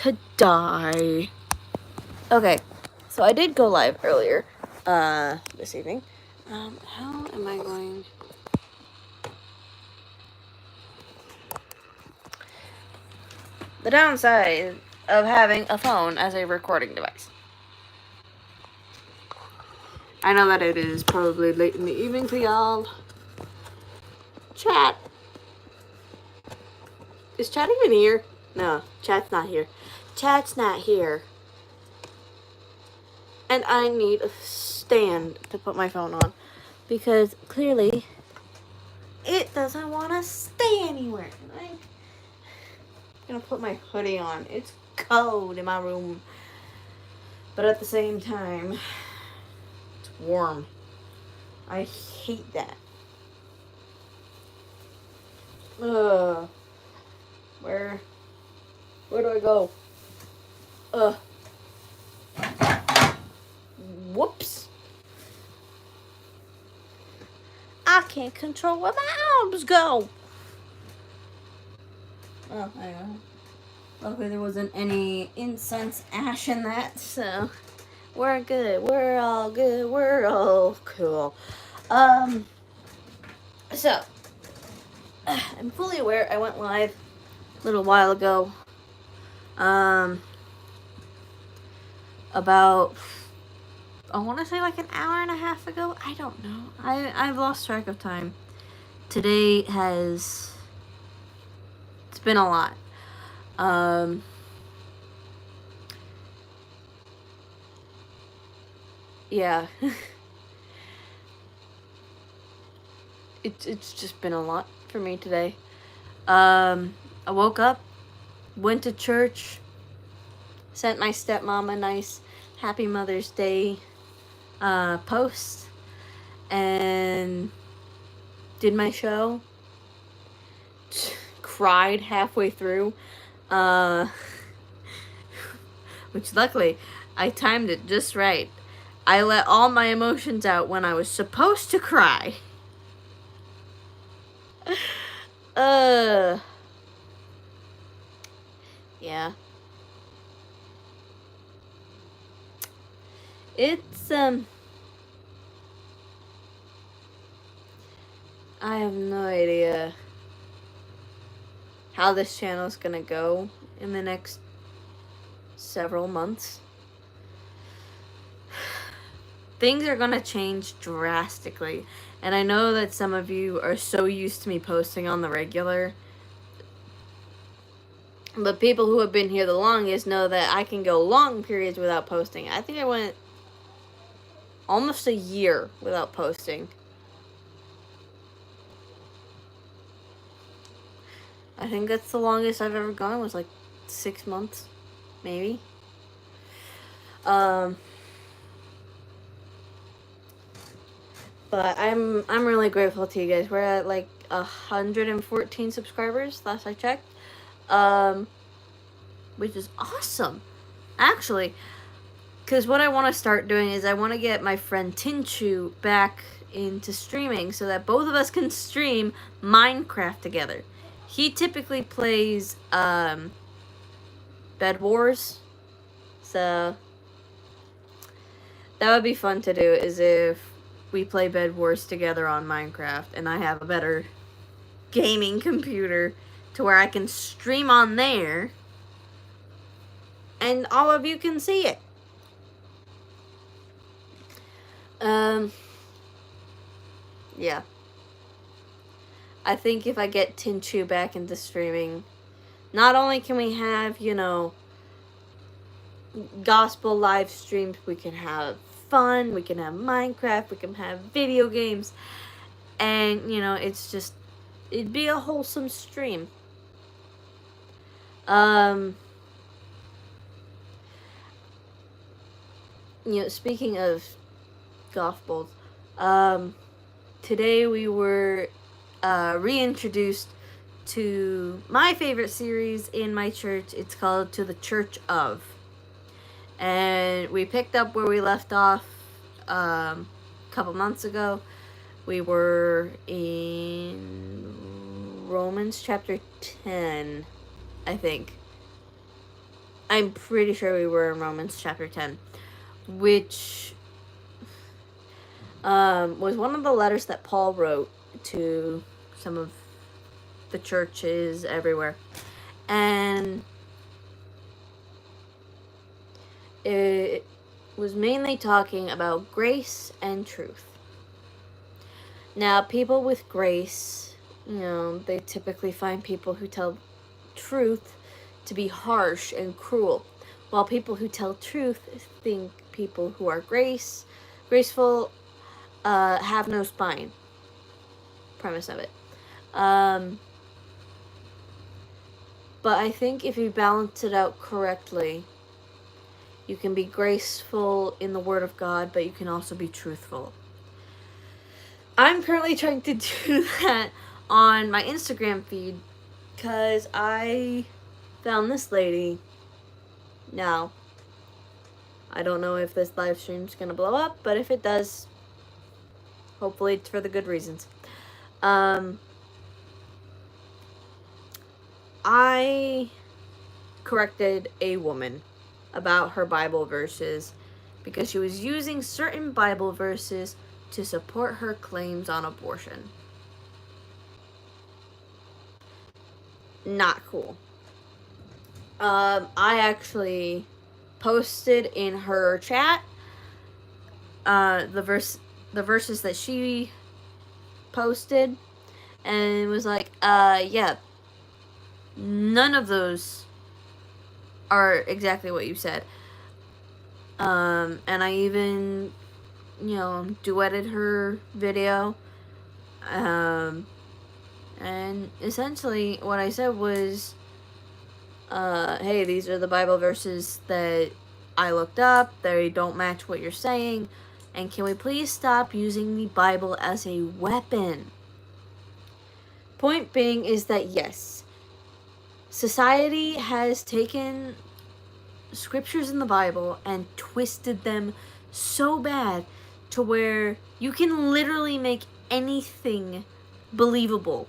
to die. Okay, so I did go live earlier, this evening. How am I going? The downside of having a phone as a recording device. I know that it is probably late in the evening to y'all. Chat. Is chat even here? No, chat's not here. Chat's not here. And I need a stand to put my phone on. Because clearly, it doesn't want to stay anywhere. I'm gonna put my hoodie on. It's cold in my room. But at the same time, it's warm. I hate that. Where do I go? Whoops. I can't control where my arms go. Oh, I know. Luckily there wasn't any incense ash in that, so we're good. We're all good. We're all cool. So I'm fully aware I went live a little while ago. About, I want to say like an hour and a half ago. I don't know. I've lost track of time. Today it's been a lot. Yeah. It's just been a lot for me today. I woke up, went to church, sent my stepmom a nice Happy Mother's Day post, and did my show. Cried halfway through, which luckily I timed it just right. I let all my emotions out when I was supposed to cry. Yeah. It's, I have no idea how this channel is gonna go in the next several months. Things are gonna change drastically, and I know that some of you are so used to me posting on the regular, but people who have been here the longest know that I can go long periods without posting. I think I went almost a year without posting. I think that's the longest I've ever gone, was like 6 months, maybe. But I'm really grateful to you guys. We're at like 114 subscribers last I checked, which is awesome, actually. Because what I want to start doing is I want to get my friend Tinchu back into streaming so that both of us can stream Minecraft together. He typically plays Bed Wars, so that would be fun to do, is if we play Bed Wars together on Minecraft and I have a better gaming computer to where I can stream on there and all of you can see it. Yeah. I think if I get Tinchu back into streaming, not only can we have, you know, gospel live streams, we can have fun, we can have Minecraft, we can have video games, and, you know, it's just, it'd be a wholesome stream. You know, speaking of gospels, today we were reintroduced to my favorite series in my church. It's called To the Church Of. And we picked up where we left off a couple months ago. We were in Romans chapter 10, I think. I'm pretty sure we were in Romans chapter 10, which was one of the letters that Paul wrote to some of the churches everywhere. And it was mainly talking about grace and truth. Now, people with grace, they typically find people who tell truth to be harsh and cruel, while people who tell truth think people who are graceful, have no spine. Premise of it. But I think if you balance it out correctly, you can be graceful in the Word of God, but you can also be truthful. I'm currently trying to do that on my Instagram feed because I found this lady. Now, I don't know if this live stream's gonna blow up, but if it does, hopefully it's for the good reasons. I corrected a woman about her Bible verses because she was using certain Bible verses to support her claims on abortion. Not cool. I actually posted in her chat the verses that she posted, and it was like, yeah, none of those are exactly what you said. And I even, duetted her video. And essentially what I said was, hey, these are the Bible verses that I looked up. They don't match what you're saying. And can we please stop using the Bible as a weapon? Point being is that, yes, society has taken scriptures in the Bible and twisted them so bad to where you can literally make anything believable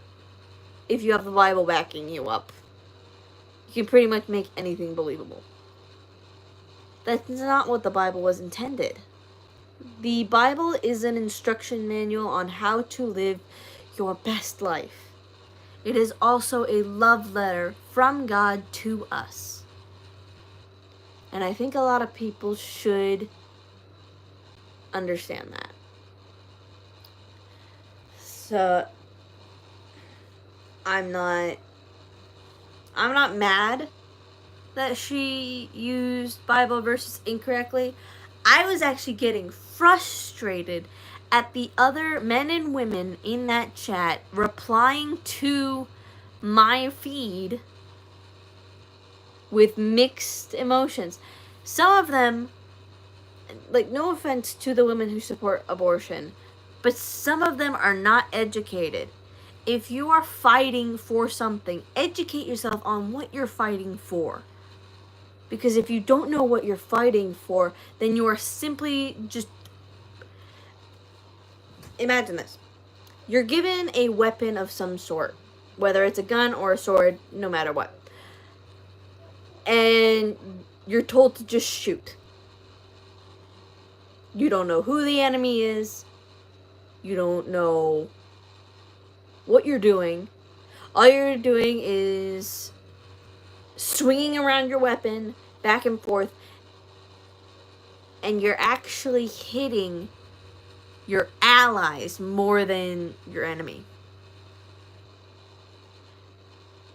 if you have the Bible backing you up. You can pretty much make anything believable. That's not what the Bible was intended. The Bible is an instruction manual on how to live your best life. It is also a love letter from God to us. And I think a lot of people should understand that. So, I'm not mad that she used Bible verses incorrectly. I was actually getting frustrated at the other men and women in that chat replying to my feed with mixed emotions. Some of them, like, no offense to the women who support abortion, but some of them are not educated. If you are fighting for something, educate yourself on what you're fighting for. Because if you don't know what you're fighting for, then you are simply just... Imagine this. You're given a weapon of some sort, whether it's a gun or a sword, no matter what. And you're told to just shoot. You don't know who the enemy is. You don't know what you're doing. All you're doing is swinging around your weapon back and forth, and you're actually hitting your allies more than your enemy.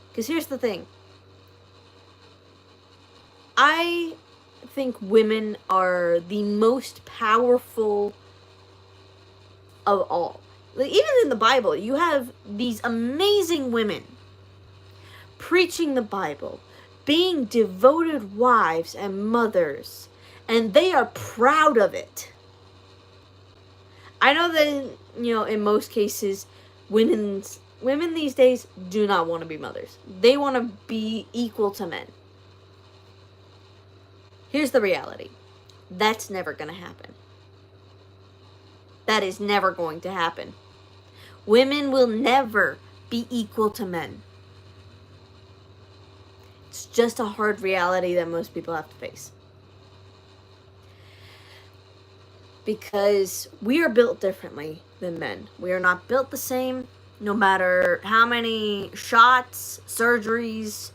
Because here's the thing. I think women are the most powerful of all. Like, even in the Bible, you have these amazing women preaching the Bible, being devoted wives and mothers, and they are proud of it. I know that, in most cases, women these days do not want to be mothers. They want to be equal to men. Here's the reality. That's never going to happen. That is never going to happen. Women will never be equal to men. It's just a hard reality that most people have to face. Because we are built differently than men. We are not built the same. No matter how many shots, surgeries,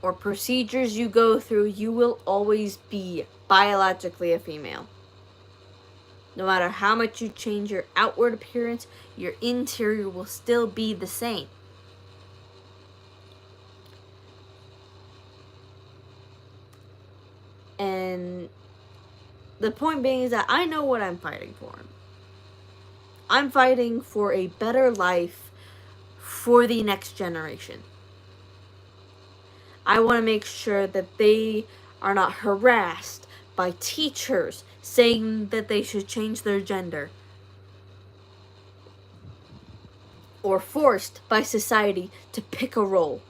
or procedures you go through, you will always be biologically a female. No matter how much you change your outward appearance, your interior will still be the same. And the point being is that I know what I'm fighting for. I'm fighting for a better life for the next generation. I want to make sure that they are not harassed by teachers saying that they should change their gender, or forced by society to pick a role.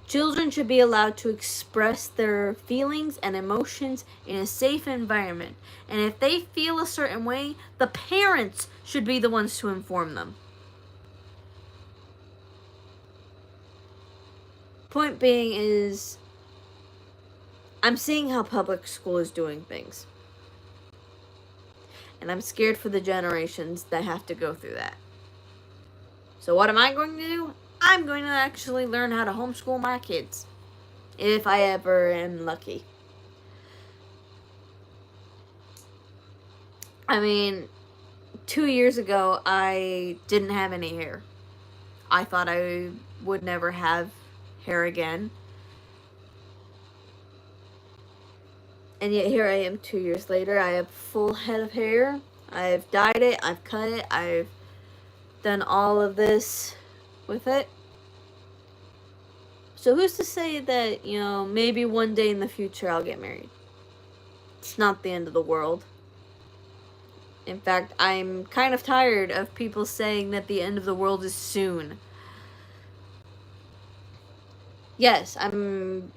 Children should be allowed to express their feelings and emotions in a safe environment. And if they feel a certain way, the parents should be the ones to inform them. Point being is, I'm seeing how public school is doing things. And I'm scared for the generations that have to go through that. So what am I going to do? I'm going to actually learn how to homeschool my kids. If I ever am lucky. I mean, 2 years ago, I didn't have any hair. I thought I would never have hair again. And yet here I am 2 years later. I have a full head of hair. I've dyed it. I've cut it. I've done all of this with it. So who's to say that, maybe one day in the future I'll get married? It's not the end of the world. In fact, I'm kind of tired of people saying that the end of the world is soon. Yes, I'm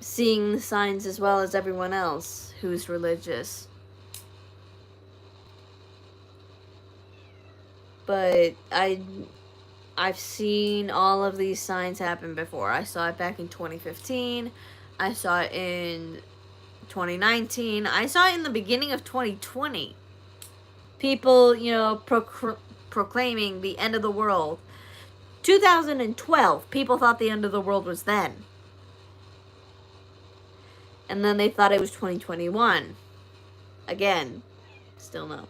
seeing the signs as well as everyone else who's religious. But I've seen all of these signs happen before. I saw it back in 2015. I saw it in 2019. I saw it in the beginning of 2020. People, proclaiming the end of the world. 2012, people thought the end of the world was then. And then they thought it was 2021. Again, still no.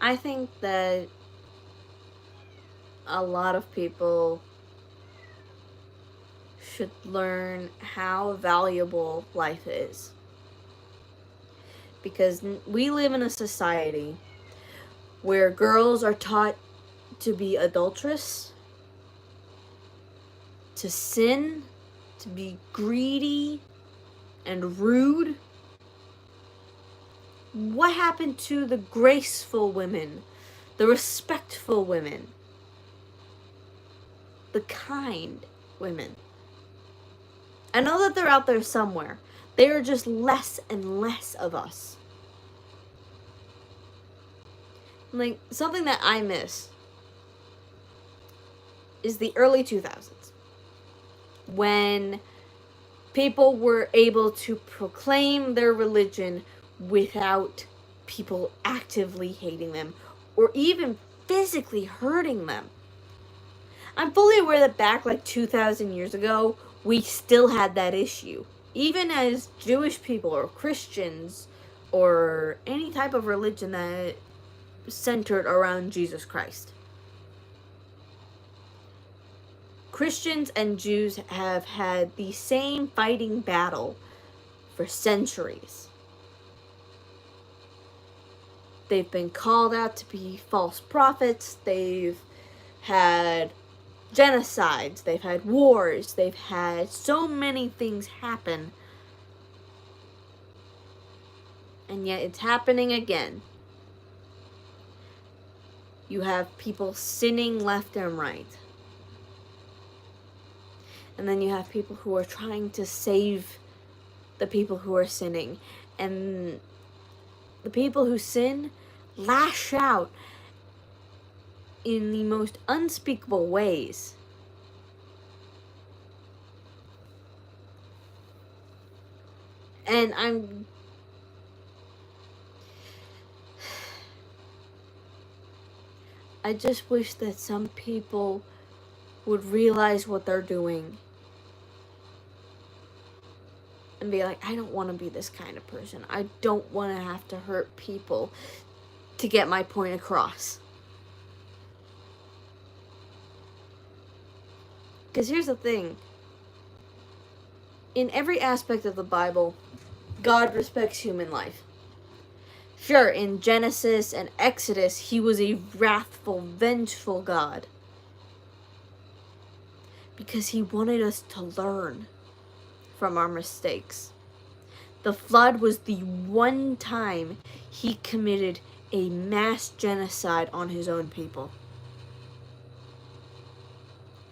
I think that a lot of people should learn how valuable life is. Because we live in a society where girls are taught to be adulterous, to sin, to be greedy and rude. What happened to the graceful women, the respectful women, the kind women? I know that they're out there somewhere. They are just less and less of us. Like, something that I miss is the early 2000s. When people were able to proclaim their religion without people actively hating them or even physically hurting them. I'm fully aware that back like 2,000 years ago, we still had that issue. Even as Jewish people or Christians or any type of religion that centered around Jesus Christ. Christians and Jews have had the same fighting battle for centuries. They've been called out to be false prophets. They've had genocides. They've had wars. They've had so many things happen. And yet it's happening again. You have people sinning left and right. And then you have people who are trying to save the people who are sinning. And The people who sin lash out in the most unspeakable ways. And I just wish that some people would realize what they're doing and be like, I don't want to be this kind of person. I don't want to have to hurt people to get my point across. Because here's the thing. In every aspect of the Bible, God respects human life. Sure, in Genesis and Exodus, he was a wrathful, vengeful God. Because he wanted us to learn from our mistakes. The flood was the one time he committed a mass genocide on his own people.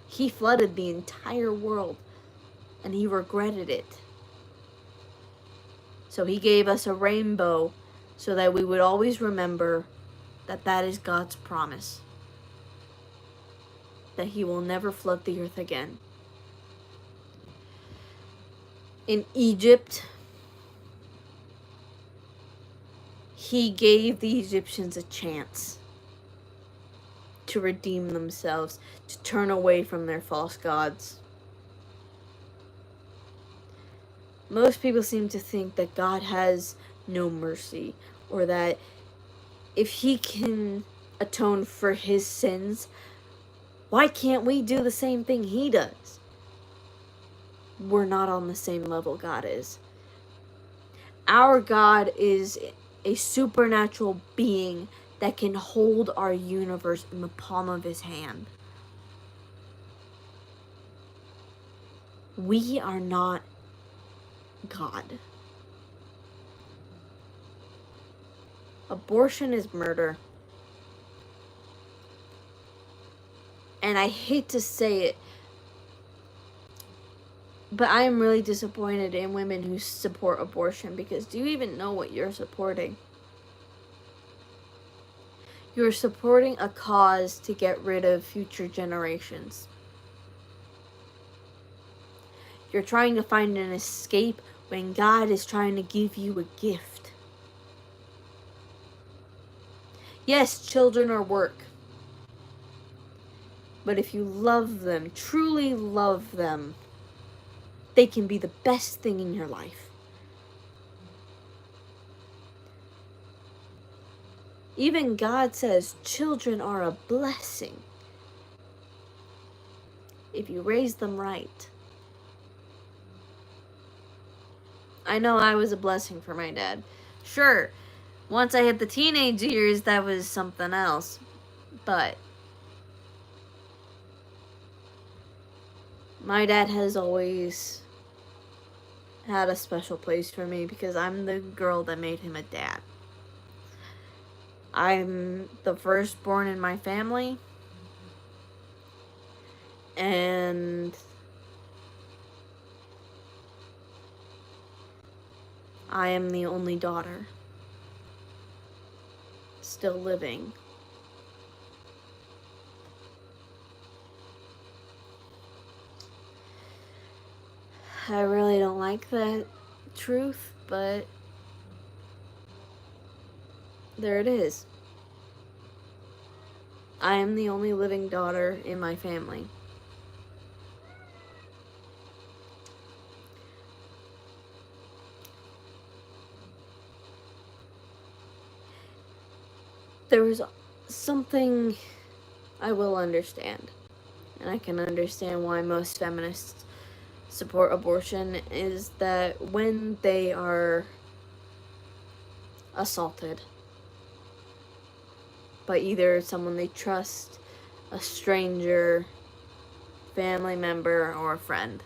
He flooded the entire world, and he regretted it. So he gave us a rainbow so that we would always remember that that is God's promise. That he will never flood the earth again. In Egypt, he gave the Egyptians a chance to redeem themselves, to turn away from their false gods. Most people seem to think that God has no mercy, or that if he can atone for his sins, why can't we do the same thing he does? We're not on the same level God is. Our God is a supernatural being that can hold our universe in the palm of his hand. We are not God. Abortion is murder. And I hate to say it, but I am really disappointed in women who support abortion, because do you even know what you're supporting? You're supporting a cause to get rid of future generations. You're trying to find an escape when God is trying to give you a gift. Yes, children are work. But if you love them, truly love them, they can be the best thing in your life. Even God says children are a blessing if you raise them right. I know I was a blessing for my dad. Sure, once I hit the teenage years, that was something else. But my dad has always had a special place for me because I'm the girl that made him a dad. I'm the firstborn in my family. And I am the only daughter still living. I really don't like that truth, but there it is. I am the only living daughter in my family. There was something I will understand, and I can understand why most feminists support abortion, is that when they are assaulted by either someone they trust, a stranger, family member, or a friend,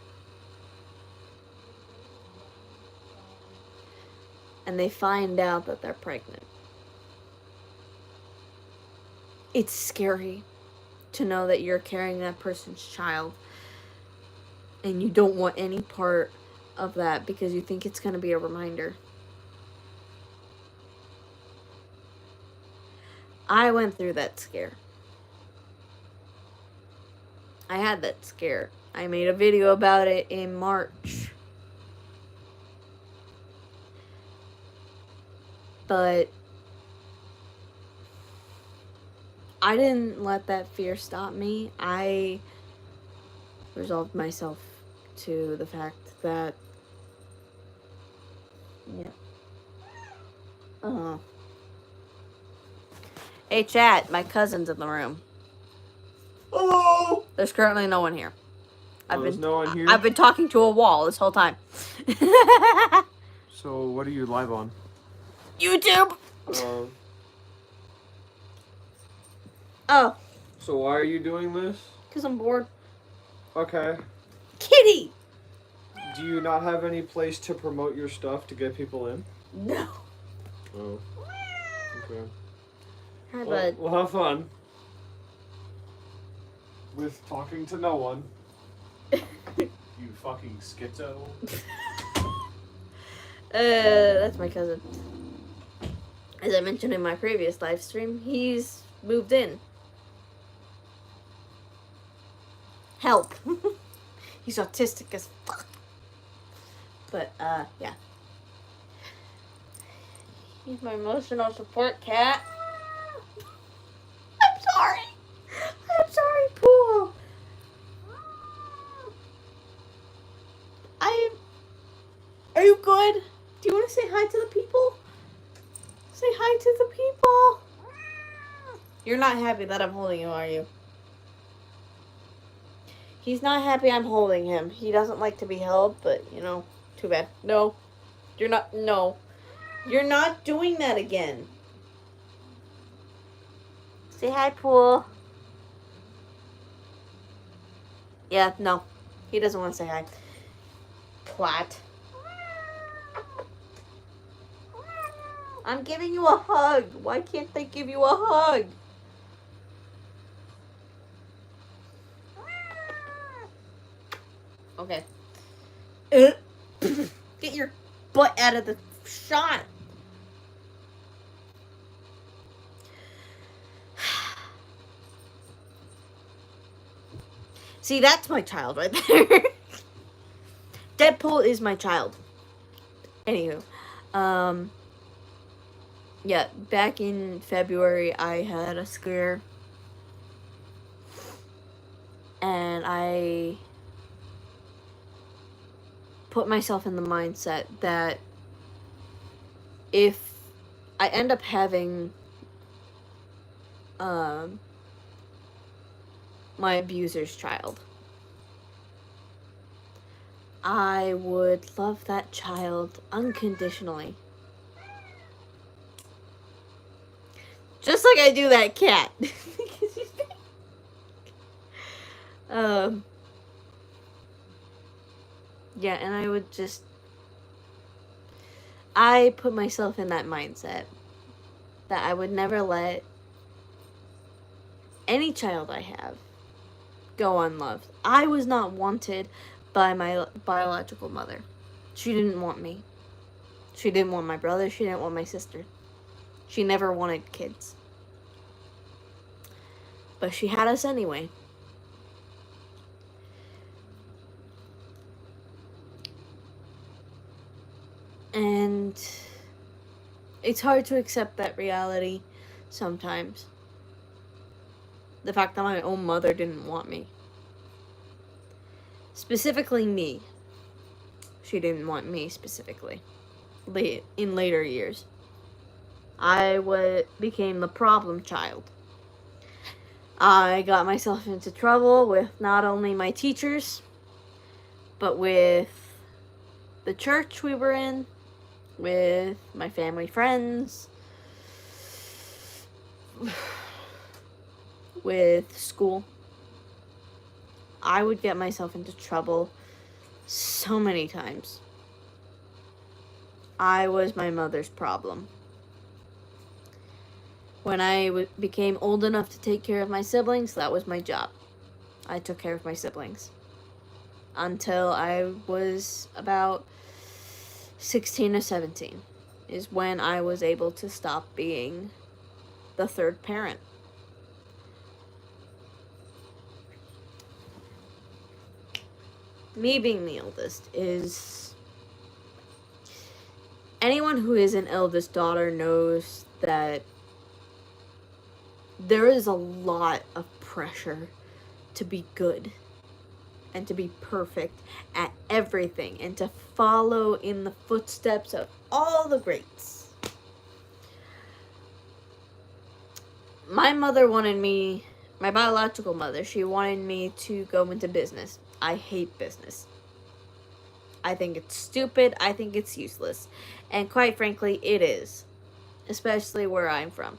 and they find out that they're pregnant, it's scary to know that you're carrying that person's child and you don't want any part of that because you think it's going to be a reminder. I went through that scare. I had that scare. I made a video about it in March. But I didn't let that fear stop me. I resolved myself to the fact that, Hey, chat, my cousin's in the room. Hello! There's currently no one here. There's no one here? I've been talking to a wall this whole time. So, what are you live on? YouTube! Oh. So why are you doing this? Because I'm bored. Okay. Kitty! Do you not have any place to promote your stuff to get people in? No. Oh. Okay. Hi, bud. Well, have fun. With talking to no one. You fucking schizo. That's my cousin. As I mentioned in my previous live stream, he's moved in. Help. He's autistic as fuck. But, yeah. He's my emotional support cat. I'm sorry. I'm sorry, Pooh. Are you good? Do you want to say hi to the people? Say hi to the people. You're not happy that I'm holding you, are you? He's not happy I'm holding him. He doesn't like to be held, but, you know, too bad. No. You're not. No. You're not doing that again. Say hi, Pool. Yeah, no. He doesn't want to say hi. Twat. I'm giving you a hug. Why can't they give you a hug? Okay. Get your butt out of the shot. See, that's my child right there. Deadpool is my child. Anywho, yeah, back in February, I had a scare. And I put myself in the mindset that if I end up having my abuser's child, I would love that child unconditionally. Just like I do that cat. Yeah, and I would just... I put myself in that mindset that I would never let any child I have go unloved. I was not wanted by my biological mother. She didn't want me. She didn't want my brother. She didn't want my sister. She never wanted kids. But she had us anyway. And it's hard to accept that reality sometimes. The fact that my own mother didn't want me. Specifically me. She didn't want me specifically. In later years. I became the problem child. I got myself into trouble with not only my teachers, but with the church we were in, with my family friends, with school. I would get myself into trouble so many times. I was my mother's problem. When I became old enough to take care of my siblings, that was my job. I took care of my siblings. Until I was about 16 or 17 is when I was able to stop being the third parent. Me being the eldest is... Anyone who is an eldest daughter knows that there is a lot of pressure to be good and to be perfect at everything and to follow in the footsteps of all the greats. My mother wanted me, my biological mother, she wanted me to go into business. I hate business. I think it's stupid. I think it's useless. And quite frankly, it is. Especially where I'm from.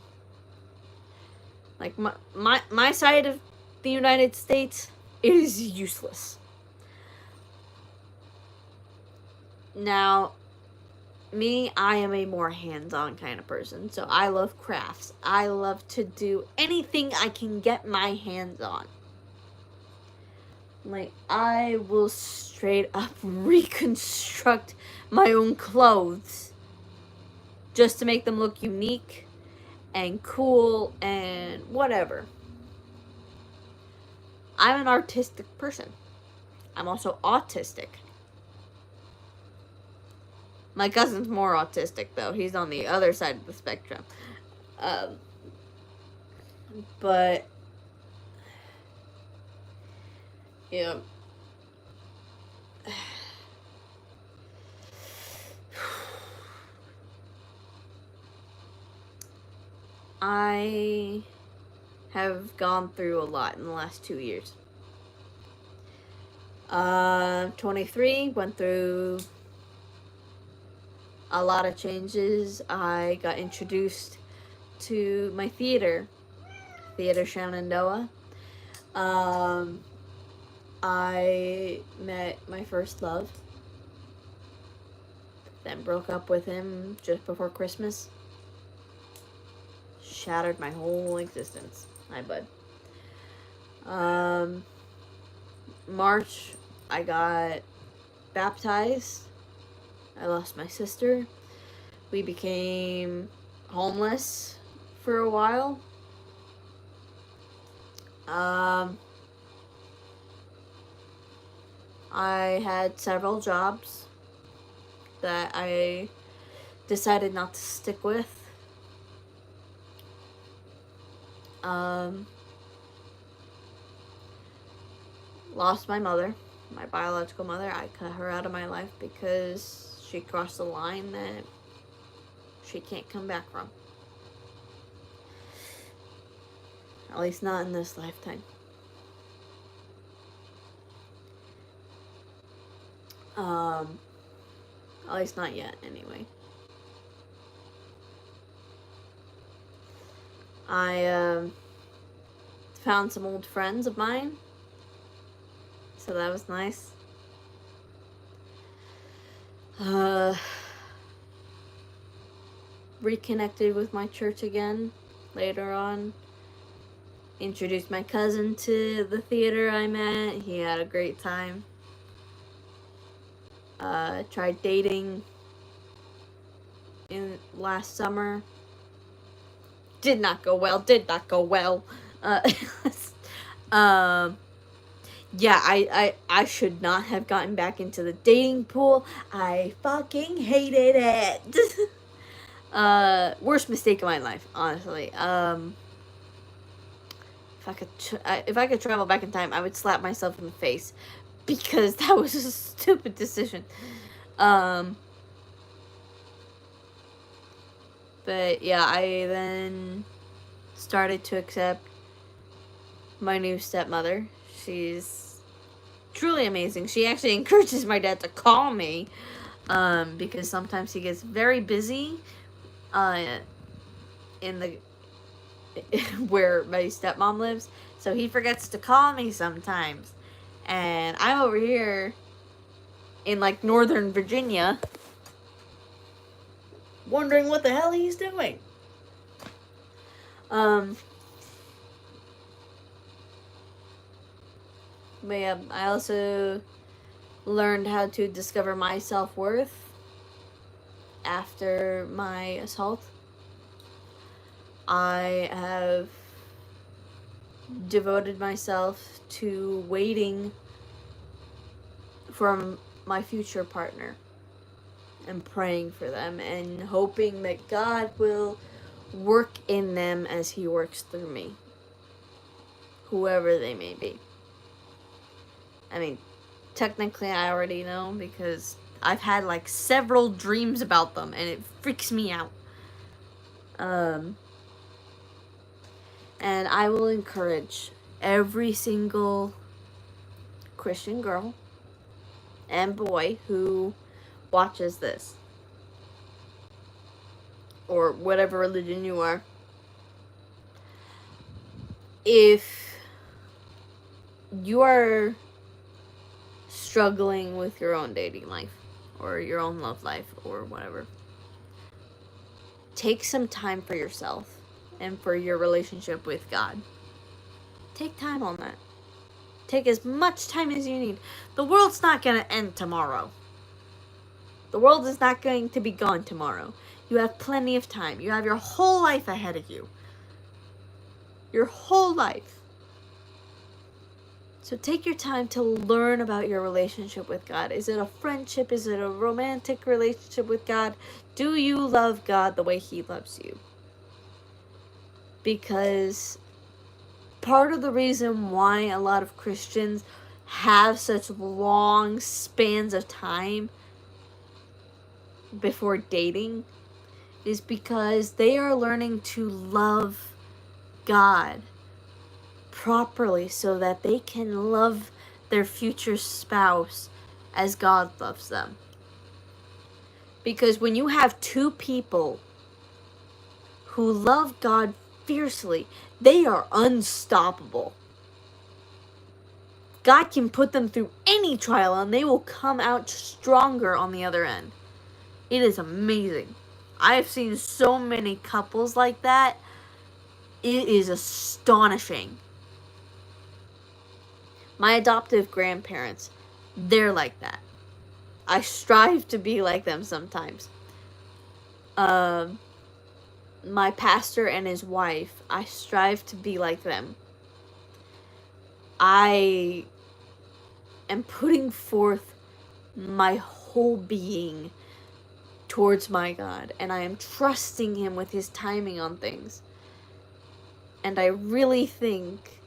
Like, my side of the United States, it is useless. Now, me, I am a more hands-on kind of person. So I love crafts. I love to do anything I can get my hands on. Like, I will straight up reconstruct my own clothes just to make them look unique and cool and whatever. I'm an artistic person. I'm also autistic. My cousin's more autistic, though. He's on the other side of the spectrum. But... yeah. I have gone through a lot in the last 2 years. 23, went through a lot of changes. I got introduced to my theater Shenandoah. I met my first love, then broke up with him just before Christmas. Shattered my whole existence. Hi, bud. March, I got baptized. I lost my sister. We became homeless for a while. I had several jobs that I decided not to stick with. Lost my mother, my biological mother. I cut her out of my life because she crossed the line that she can't come back from. At least not in this lifetime. At least not yet, anyway. I found some old friends of mine, so that was nice. Reconnected with my church again later on. Introduced my cousin to the theater I'm at. He had a great time. Tried dating in last summer. Did not go well. Yeah, I should not have gotten back into the dating pool. I fucking hated it. Worst mistake of my life, honestly. If I could travel back in time, I would slap myself in the face because that was a stupid decision. But yeah, I then started to accept my new stepmother. She's truly amazing. She actually encourages my dad to call me, because sometimes he gets very busy, in the where my stepmom lives, so he forgets to call me sometimes, and I'm over here in like Northern Virginia wondering what the hell he's doing. But yeah, I also learned how to discover my self-worth after my assault. I have devoted myself to waiting for my future partner and praying for them and hoping that God will work in them as He works through me, whoever they may be. I mean, technically I already know because I've had like several dreams about them and it freaks me out. And I will encourage every single Christian girl and boy who watches this, or whatever religion you are, if you are struggling with your own dating life or your own love life or whatever, take some time for yourself and for your relationship with God. Take time on that. Take as much time as you need. The world's not going to end tomorrow. The world is not going to be gone tomorrow. You have plenty of time. You have your whole life ahead of you. Your whole life. So take your time to learn about your relationship with God. Is it a friendship? Is it a romantic relationship with God? Do you love God the way He loves you? Because part of the reason why a lot of Christians have such long spans of time before dating is because they are learning to love God properly so that they can love their future spouse as God loves them. Because when you have two people who love God fiercely, they are unstoppable. God can put them through any trial and they will come out stronger on the other end. It is amazing. I have seen so many couples like that. It is astonishing. My adoptive grandparents, they're like that. I strive to be like them sometimes. My pastor and his wife, I strive to be like them. I am putting forth my whole being towards my God, and I am trusting Him with His timing on things. And I really think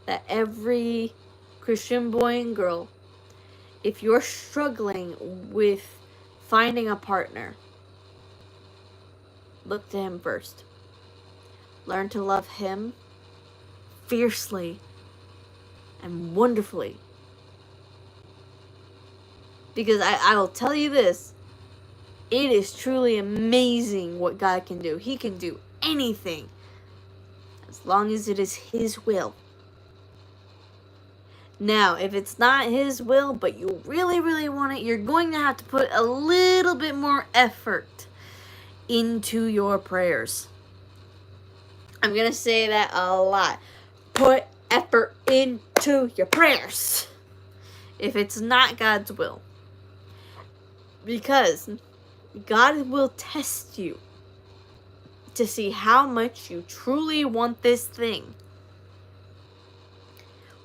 that every Christian boy and girl, if you're struggling with finding a partner, look to Him first. Learn to love Him fiercely and wonderfully. Because I will tell you this, it is truly amazing what God can do. He can do anything as long as it is His will. Now, if it's not His will, but you really, really want it, you're going to have to put a little bit more effort into your prayers. I'm going to say that a lot. Put effort into your prayers if it's not God's will. Because God will test you to see how much you truly want this thing.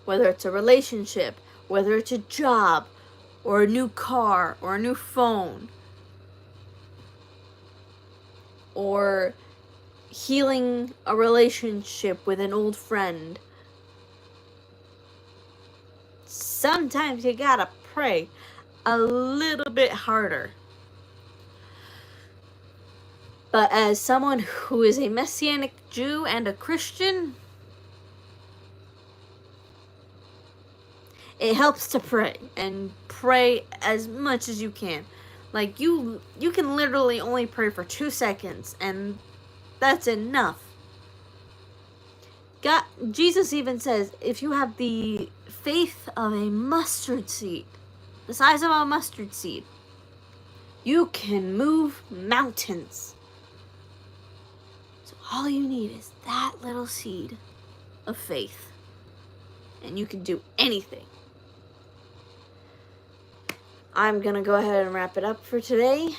Whether it's a relationship, whether it's a job, or a new car, or a new phone, or healing a relationship with an old friend. Sometimes you gotta pray a little bit harder. But as someone who is a Messianic Jew and a Christian, it helps to pray, and pray as much as you can. Like, you can literally only pray for 2 seconds, and that's enough. Jesus even says, if you have the faith of a mustard seed, the size of a mustard seed, you can move mountains. So all you need is that little seed of faith, and you can do anything. I'm going to go ahead and wrap it up for today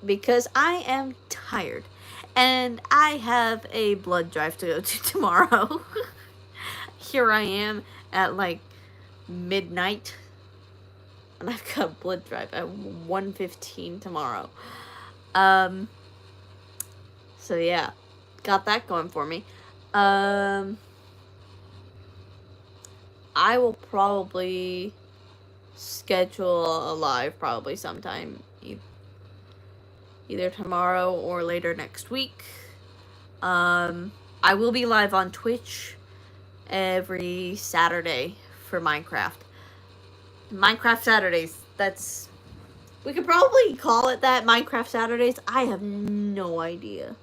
because I am tired. And I have a blood drive to go to tomorrow. Here I am at like midnight. And I've got a blood drive at 1:15 tomorrow. So yeah. Got that going for me. I will probably schedule a live probably sometime either tomorrow or later next week. I will be live on Twitch every Saturday for Minecraft. Minecraft Saturdays. We could probably call it that, Minecraft Saturdays. I have no idea.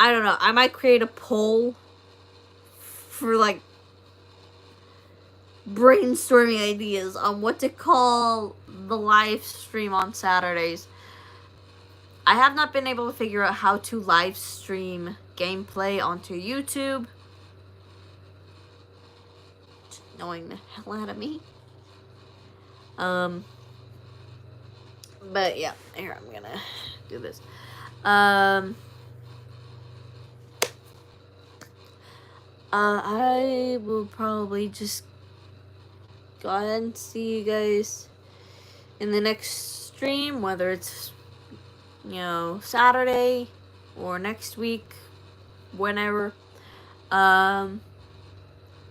I don't know. I might create a poll for like brainstorming ideas on what to call the live stream on Saturdays. I have not been able to figure out how to live stream gameplay onto YouTube. It's annoying the hell out of me. But yeah, here, I'm gonna do this. I will probably just go ahead and see you guys in the next stream, whether it's, Saturday or next week, whenever. And,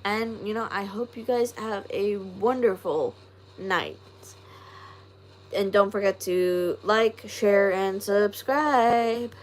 I hope you guys have a wonderful night. And don't forget to like, share, and subscribe.